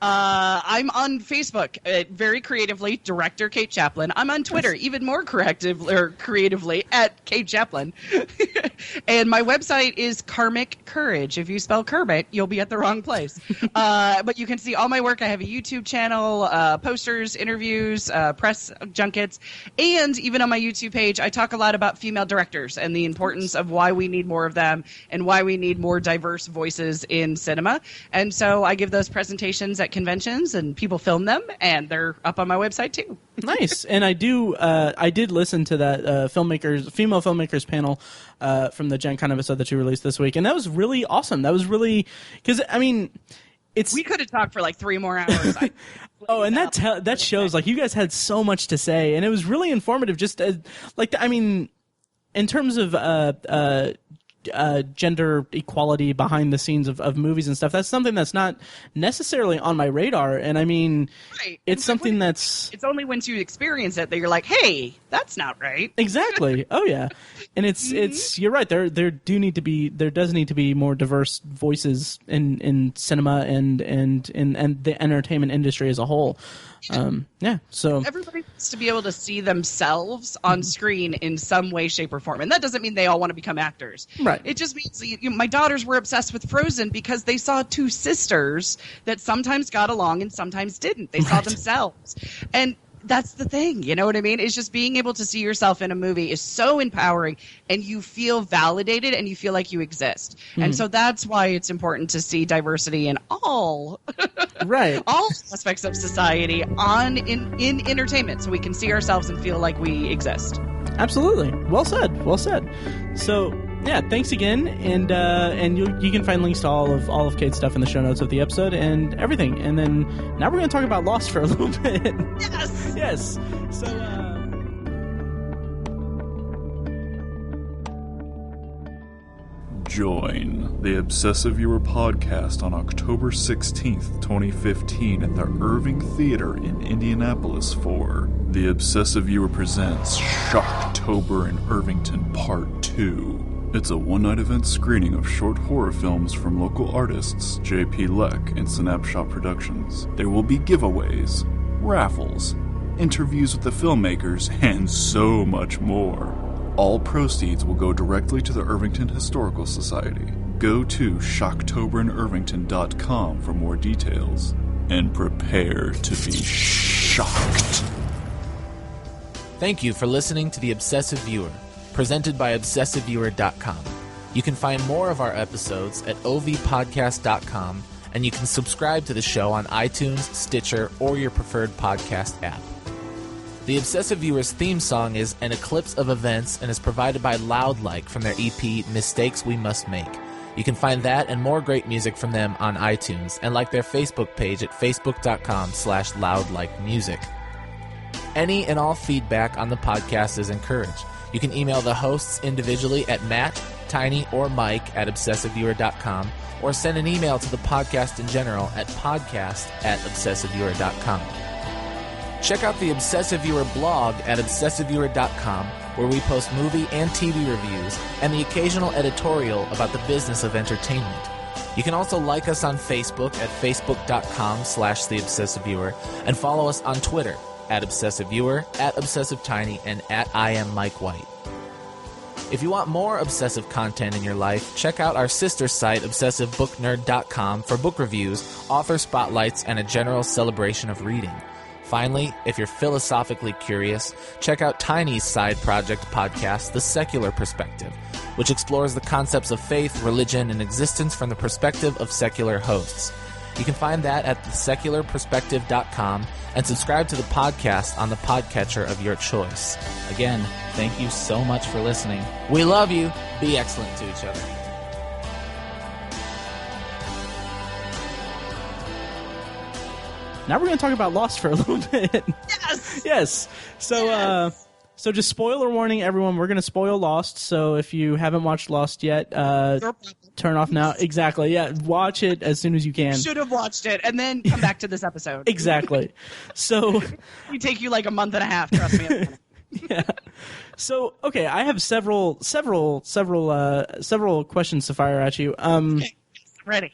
I'm on Facebook, very creatively, Director Kate Chaplin. I'm on Twitter, even more creatively, at Kate Chaplin. And my website is Karmic Courage. If you spell Kermit, you'll be at the wrong place. But you can see all my work. I have a YouTube channel, posters, interviews, press junkets, and even on my YouTube page, I talk a lot about female directors and the importance of why we need more of them and why we need more diverse voices in cinema. And so I give those presentations at conventions, and people film them, and they're up on my website too. Nice. And I did listen to that female filmmakers panel from the Gen Con episode that you released this week, and that was really awesome. That was really, because I mean, we could have talked for like 3 more hours. And that shows like you guys had so much to say, and it was really informative. Just in terms of gender equality behind the scenes of movies and stuff, that's something that's not necessarily on my radar. And I mean, right. It's something it's only once you experience it that you're like, hey, that's not right. Exactly. Oh yeah. And it's you're right, there does need to be more diverse voices in cinema and the entertainment industry as a whole. So everybody wants to be able to see themselves on screen in some way, shape, or form, and that doesn't mean they all want to become actors. Right. It just means my daughters were obsessed with Frozen because they saw 2 sisters that sometimes got along and sometimes didn't. They saw themselves, and that's the thing. You know what I mean? It's just being able to see yourself in a movie is so empowering, and you feel validated and you feel like you exist. And so that's why it's important to see diversity in all all aspects of society in entertainment, so we can see ourselves and feel like we exist. Absolutely. Well said. So yeah, thanks again, and you can find links to all of Kate's stuff in the show notes of the episode and everything. And then now we're going to talk about Lost for a little bit. Yes. So join the Obsessive Viewer podcast on October 16th, 2015 at the Irving Theater in Indianapolis for The Obsessive Viewer Presents Shocktober in Irvington Part 2. It's a one-night event screening of short horror films from local artists J.P. Leck and Synapshot Productions. There will be giveaways, raffles, interviews with the filmmakers, and so much more. All proceeds will go directly to the Irvington Historical Society. Go to shocktoberinirvington.com for more details. And prepare to be shocked. Thank you for listening to The Obsessive Viewer, presented by ObsessiveViewer.com. You can find more of our episodes at ovpodcast.com, and you can subscribe to the show on iTunes, Stitcher, or your preferred podcast app. The Obsessive Viewer's theme song is An Eclipse of Events and is provided by Loudlike from their EP Mistakes We Must Make. You can find that and more great music from them on iTunes and like their Facebook page at facebook.com/loudlikemusic. Any and all feedback on the podcast is encouraged. You can email the hosts individually at Matt, Tiny, or Mike at obsessiveviewer.com or send an email to the podcast in general at podcast@obsessiveviewer.com. Check out the Obsessive Viewer blog at obsessiveviewer.com, where we post movie and TV reviews and the occasional editorial about the business of entertainment. You can also like us on Facebook at facebook.com/theobsessiveviewer and follow us on Twitter at obsessiveviewer, at obsessivetiny, and at IamMikeWhite. If you want more obsessive content in your life, check out our sister site, obsessivebooknerd.com, for book reviews, author spotlights, and a general celebration of reading. Finally, if you're philosophically curious, check out Tiny's side project podcast, The Secular Perspective, which explores the concepts of faith, religion, and existence from the perspective of secular hosts. You can find that at thesecularperspective.com and subscribe to the podcast on the podcatcher of your choice. Again, thank you so much for listening. We love you. Be excellent to each other. Now we're going to talk about Lost for a little bit. Yes! Yes. So, so just spoiler warning, everyone. We're going to spoil Lost. So if you haven't watched Lost yet, turn off now. Exactly. Yeah. Watch it as soon as you can. Should have watched it and then come back to this episode. Exactly. So it take you like a month and a half. Trust me. Yeah. So, okay, I have several questions to fire at you. Okay. Ready.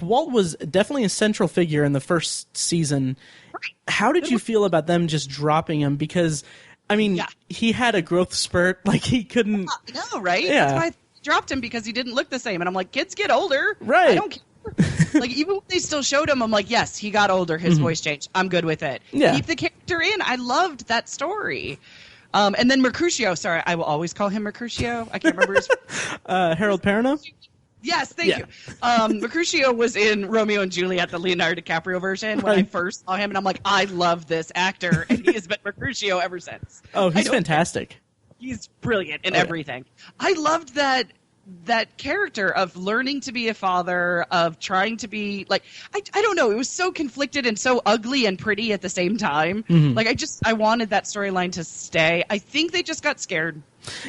Walt was definitely a central figure in the first season. Right. How did you feel about them just dropping him? Because, I mean, he had a growth spurt. Like, he couldn't... I know, right? Yeah. That's why I dropped him, because he didn't look the same. And I'm like, kids get older. Right. I don't care. Like, even when they still showed him, I'm like, yes, he got older. His voice changed. I'm good with it. Yeah. Keep the character in. I loved that story. And then Mercutio. Sorry, I will always call him Mercutio. I can't remember his... Harold Perrineau? Yes, thank you. Mercutio was in Romeo and Juliet, the Leonardo DiCaprio version, when I first saw him, and I'm like, I love this actor, and he has been Mercutio ever since. Oh, he's fantastic. He's brilliant in everything. I loved that character of learning to be a father, of trying to be, like, I don't know, it was so conflicted and so ugly and pretty at the same time. Mm-hmm. Like, I wanted that storyline to stay. I think they just got scared.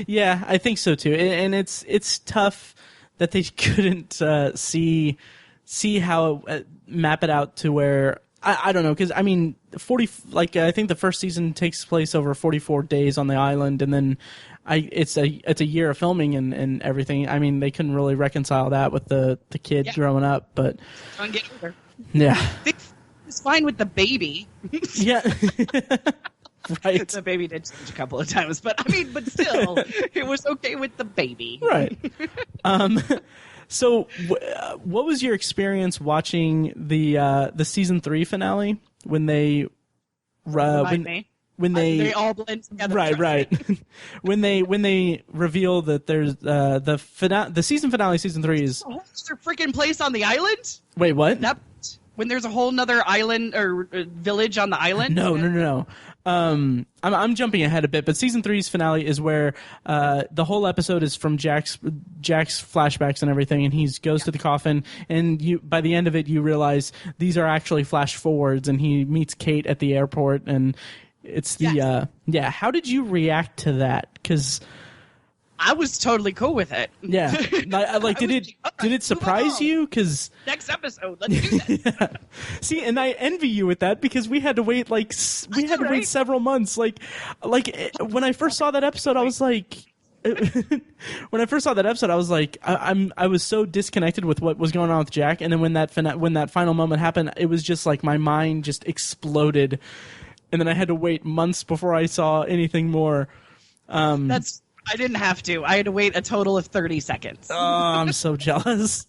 Yeah, I think so too. And it's tough that they couldn't see how map it out to where I don't know, because I mean I think the first season takes place over 44 days on the island, and then it's a year of filming and everything. I mean, they couldn't really reconcile that with the kid growing up, but yeah, it's fine with the baby. Yeah. Right. The baby did change a couple of times, but I mean, but still, it was okay with the baby. Right. So, what was your experience watching the season 3 finale when they when they all blend together? Right. when they reveal that there's the season finale, season 3 is a whole other freaking place on the island. Wait, what? When there's a whole nother island or village on the island? No. I'm jumping ahead a bit, but season 3's finale is where the whole episode is from Jack's flashbacks and everything, and he goes to the coffin, and by the end of it you realize these are actually flash forwards, and he meets Kate at the airport, and it's the How did you react to that? Because I was totally cool with it. Yeah, did it surprise you? Because next episode, let's do this. Yeah. See, and I envy you with that, because we had to wait wait several months. Like when I first saw that episode, I was like, I was so disconnected with what was going on with Jack, and then when that final moment happened, it was just like my mind just exploded, and then I had to wait months before I saw anything more. I didn't have to. I had to wait a total of 30 seconds. Oh, I'm so jealous.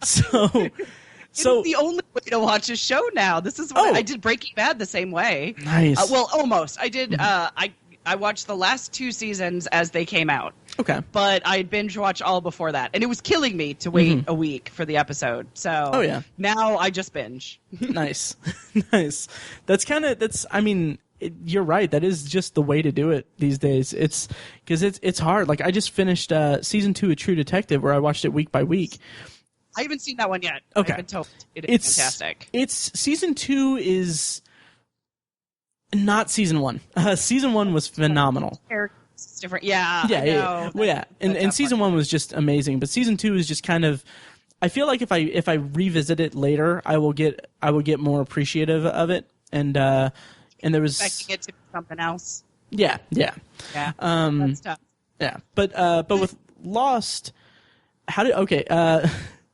So it's the only way to watch a show now. This is what I did Breaking Bad the same way. Nice. Well, almost. I did. I watched the last 2 seasons as they came out. Okay. But I binge watched all before that, and it was killing me to wait a week for the episode. So now I just binge. Nice. Nice. I mean, you're right. That is just the way to do it these days. It's because it's hard. Like I just finished season 2 of True Detective, where I watched it week by week. I haven't seen that one yet. Okay. I've been told it's fantastic. Season 2 is not season 1. Season 1 was phenomenal. It's different. Yeah. Yeah. Well, yeah. And season 1 was just amazing, but season 2 is just kind of. I feel like if I revisit it later, I will get more appreciative of it, and there was expecting it to be something else. Yeah. That's tough. Yeah, but with Lost,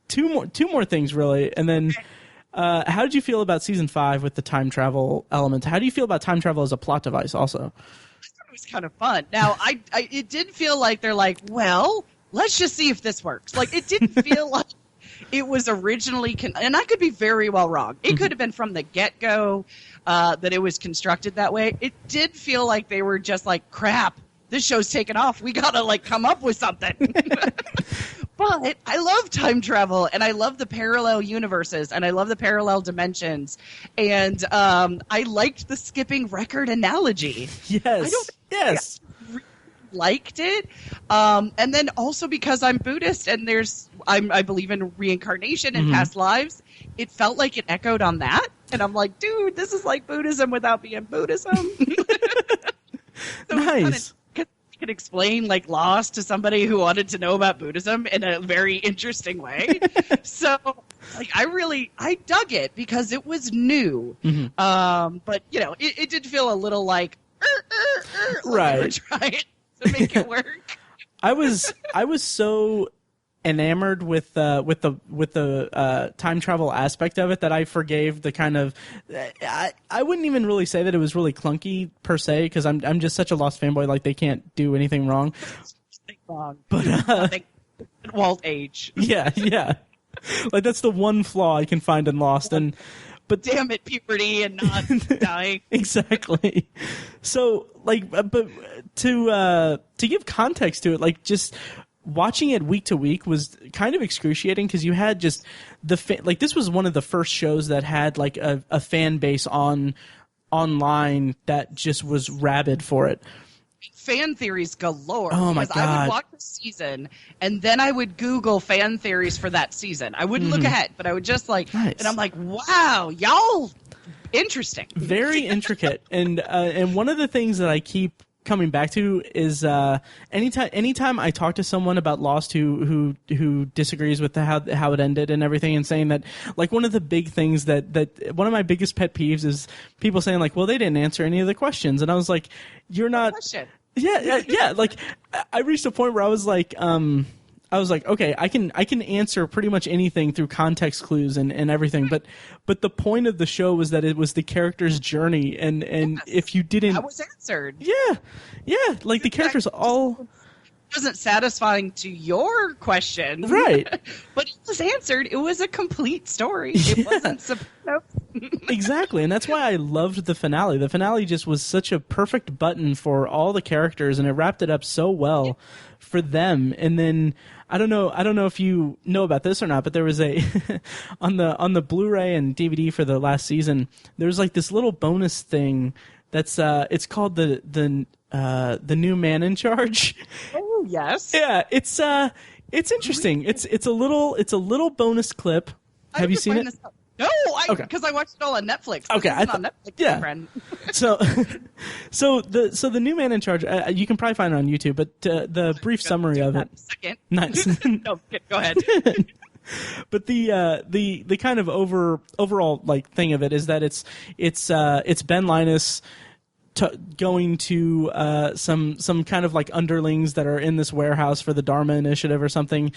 two more things really, and then how did you feel about season 5 with the time travel element? How do you feel about time travel as a plot device? Also, I thought it was kind of fun. Now, it did feel like they're like, well, let's just see if this works. Like it didn't feel like it was originally, and I could be very well wrong. It could have been from the get-go that it was constructed that way. It did feel like they were just like, crap, this show's taken off. We gotta like come up with something. But I love time travel, and I love the parallel universes, and I love the parallel dimensions, and I liked the skipping record analogy. Yes. I really liked it, and then also because I'm Buddhist and I believe in reincarnation and past lives, it felt like it echoed on that, and I'm like, dude, this is like Buddhism without being Buddhism. So nice. Could explain like Lost to somebody who wanted to know about Buddhism in a very interesting way. So like I dug it because it was new. But it did feel a little like right. We were trying to make it work. I was so enamored with the time travel aspect of it that I forgave the kind of I wouldn't even really say that it was really clunky per se, because I'm just such a Lost fanboy, like they can't do anything wrong. But Walt age. Yeah. Like that's the one flaw I can find in Lost, but damn it, puberty and not dying. Exactly. So like, but to give context to it, like just watching it week to week was kind of excruciating, because you had just this was one of the first shows that had like a fan base online that just was rabid for it. Fan theories galore. Oh my God. I would watch the season and then I would Google fan theories for that season. I wouldn't look ahead, but I would just like, nice. And I'm like, wow, y'all interesting. Very intricate. And one of the things that I keep coming back to is anytime I talk to someone about Lost who disagrees with how it ended and everything, and saying that like one of the big things that one of my biggest pet peeves is people saying like, well, they didn't answer any of the questions, and I was like, you're not. Yeah. Like I reached a point where I was like, okay, I can answer pretty much anything through context clues and everything, but the point of the show was that it was the character's journey, and yes, if you didn't, that was answered. Yeah, like the characters all wasn't satisfying to your question, right? But it was answered. It was a complete story. It wasn't exactly, and that's why I loved the finale. The finale just was such a perfect button for all the characters, and it wrapped it up so well for them. And then I don't know if you know about this or not, but there was a on the Blu-ray and DVD for the last season, there was like this little bonus thing that's it's called the new man in charge. Oh yes. Yeah, it's interesting. It's a little bonus clip. Have you seen it? No, because I watched it all on Netflix. Okay, on Netflix, yeah. my friend. so the new man in charge. You can probably find it on YouTube, but the brief summary of it. Second. Nice. No, go ahead. But the kind of overall like thing of it is that it's Ben Linus going to some kind of like underlings that are in this warehouse for the Dharma Initiative or something.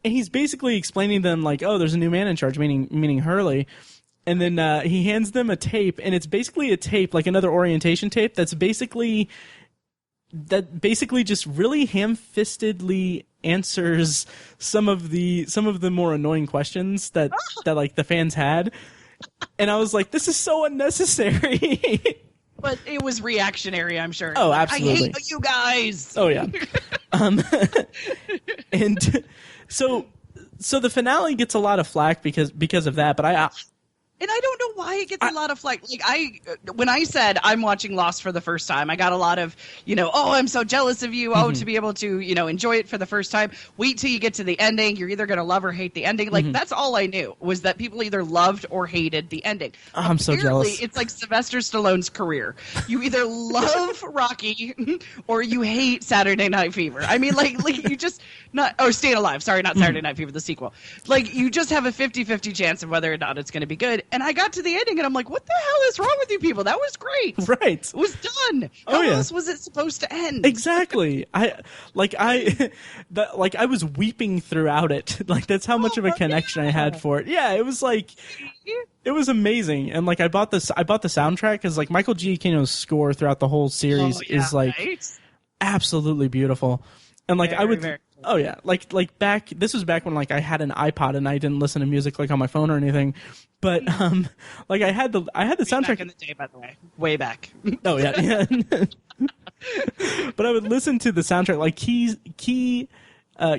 And he's basically explaining to them like, oh, there's a new man in charge, meaning Hurley. And then he hands them a tape, and it's basically a tape, like another orientation tape, that basically just really ham-fistedly answers some of the more annoying questions that like the fans had. And I was like, this is so unnecessary. But it was reactionary, I'm sure. Oh, like, absolutely. I hate you guys. Oh yeah. And so the finale gets a lot of flack because of that, but And I don't know why it gets a lot of flack. Like when I said I'm watching Lost for the first time, I got a lot of, oh, I'm so jealous of you. Oh, to be able to, enjoy it for the first time. Wait till you get to the ending. You're either going to love or hate the ending. Like that's all I knew was that people either loved or hated the ending. I'm so jealous. It's like Sylvester Stallone's career. You either love Rocky or you hate Saturday Night Fever. I mean, like you just Staying Alive. Sorry, not Saturday Night Fever, the sequel. Like you just have a 50-50 chance of whether or not it's going to be good. And I got to the ending, and I'm like, what the hell is wrong with you people? That was great. Right. It was done. How else was it supposed to end? Exactly. I was weeping throughout it. Like, that's how much of a connection I had for it. Yeah, it was like... It was amazing. And, like, I bought the soundtrack because, like, Michael Giacchino's score throughout the whole series is, like, absolutely beautiful. And, like, very oh yeah, like this was back when like I had an iPod and I didn't listen to music like on my phone or anything, but like I had the soundtrack back in the day, by the way, way back. Oh yeah. But I would listen to the soundtrack, like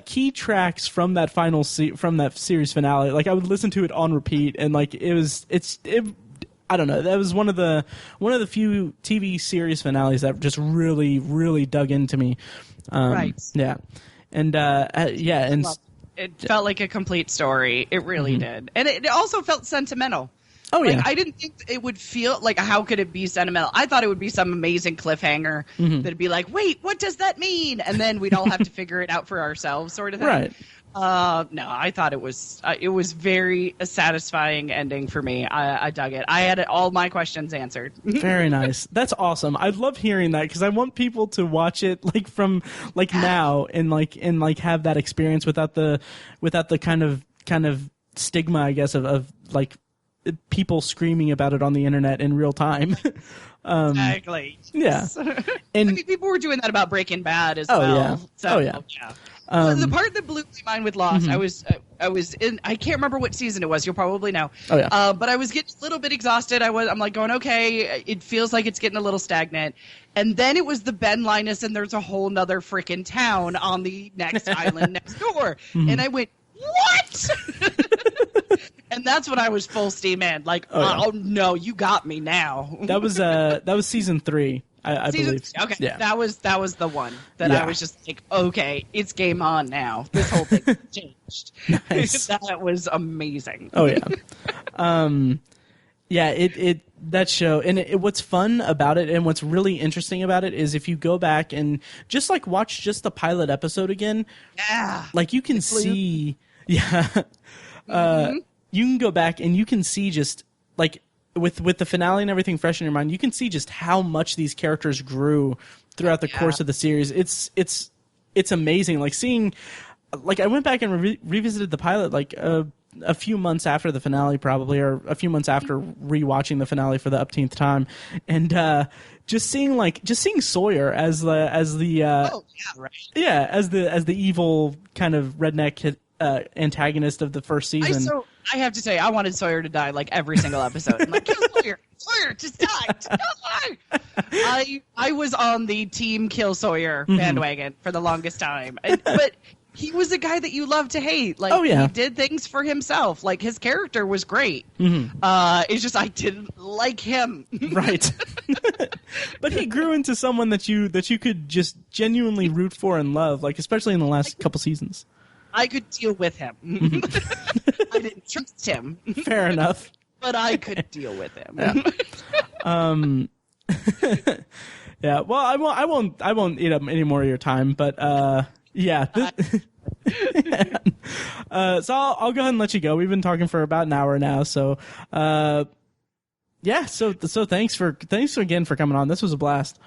key tracks from that from that series finale. Like I would listen to it on repeat, and like I don't know. That was one of the few TV series finales that just really, really dug into me. Right. Yeah. And and it felt like a complete story. It really did, and it also felt sentimental. Oh like, yeah. I didn't think it would feel like, how could it be sentimental? I thought it would be some amazing cliffhanger that'd be like, wait, what does that mean? And then we'd all have to figure it out for ourselves, sort of thing. Right. No, I thought it was very satisfying ending for me. I dug it. I had all my questions answered. Very nice. That's awesome. I love hearing that because I want people to watch it like from like now and have that experience without the kind of stigma, I guess, of like people screaming about it on the internet in real time. Exactly. Yeah. And And I mean, people were doing that about Breaking Bad as oh well. yeah. So, yeah. The part that blew my mind with Lost, I was in. I can't remember what season it was. You'll probably know. Oh yeah. But I was getting a little bit exhausted. I'm like going, okay, it feels like it's getting a little stagnant. And then it was the Ben Linus, and there's a whole nother freaking town on the next island next door. And I went, what? And that's when I was full steam in. Like, oh no, you got me now. That was season 3. I believe. Okay, yeah. that was the one that I was just like, okay, it's game on now. This whole thing changed. Nice. That was amazing. Oh yeah. Yeah, that show, and what's fun about it and what's really interesting about it is if you go back and just like watch just the pilot episode again, like you can see, you can go back and you can see just like with the finale and everything fresh in your mind, you can see just how much these characters grew throughout the course of the series. It's amazing. Like seeing, like I went back and revisited the pilot like a few months after the finale, probably, or a few months after rewatching the finale for the upteenth time, and just seeing Sawyer as the as the evil kind of redneck antagonist of the first season. I have to tell you, I wanted Sawyer to die like every single episode. I'm like, kill Sawyer! Sawyer, just die! Just die! I was on the team kill Sawyer bandwagon for the longest time, but he was a guy that you love to hate. Like, he did things for himself. Like, his character was great. It's just I didn't like him. Right. But he grew into someone that you could just genuinely root for and love, like especially in the last couple seasons. I could deal with him. I didn't trust him. Fair enough. But I could deal with him. Yeah. Yeah. Well, I won't eat up any more of your time, but yeah. So I'll go ahead and let you go. We've been talking for about an hour now, so yeah. So thanks again for coming on. This was a blast.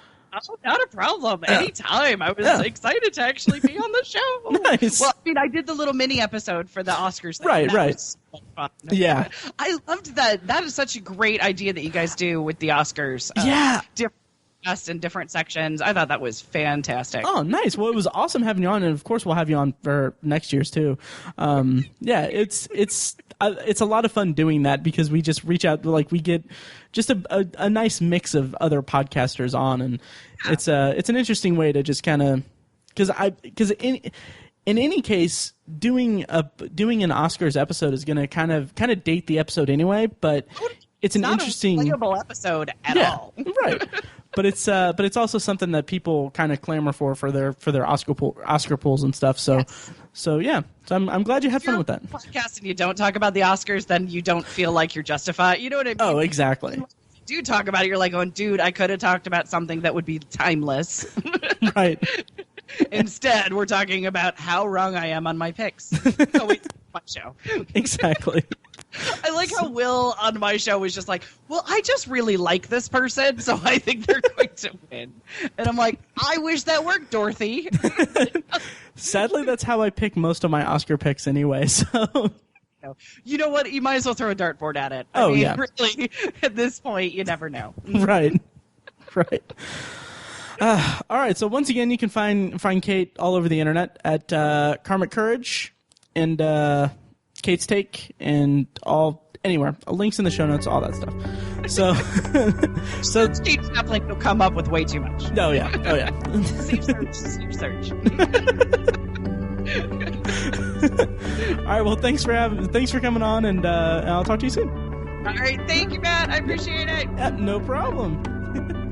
Oh, not a problem. Anytime. I was excited to actually be on the show. Nice. Well, I mean, I did the little mini episode for the Oscars thing. Right. Was so fun. Yeah. I loved that. That is such a great idea that you guys do with the Oscars. Yeah. Different podcast in different sections. I thought that was fantastic. Oh, nice. Well, it was awesome having you on, and of course we'll have you on for next year's too. Yeah, it's a lot of fun doing that because we just reach out, like we get just a nice mix of other podcasters on, and it's an interesting way to just kind of because in any case doing an Oscars episode is going to kind of date the episode anyway, but it's an not interesting a playable episode at all. Right. But it's also something that people kind of clamor for their Oscar pools and stuff. So Yes. so yeah. So I'm glad you had fun with that. Podcast and you don't talk about the Oscars, then you don't feel like you're justified. You know what I mean? Oh, exactly. If you do talk about it, you're like going, dude, I could have talked about something that would be timeless. Right. Instead, we're talking about how wrong I am on my picks. Oh, wait, my show. Exactly. I like how Will on my show was just like, well, I just really like this person, so I think they're going to win. And I'm like, I wish that worked, Dorothy. Sadly, that's how I pick most of my Oscar picks anyway. So You know what? You might as well throw a dartboard at it. Oh, yeah. Really, at this point, you never know. right. All right. So once again, you can find Kate all over the internet at Karmic Courage and Kate's Take and anywhere. Links in the show notes, all that stuff. So Steve Chaplin will come up with way too much. Oh yeah. Safe search. All right. Well, thanks for coming on, and I'll talk to you soon. All right. Thank you, Matt. I appreciate it. No problem.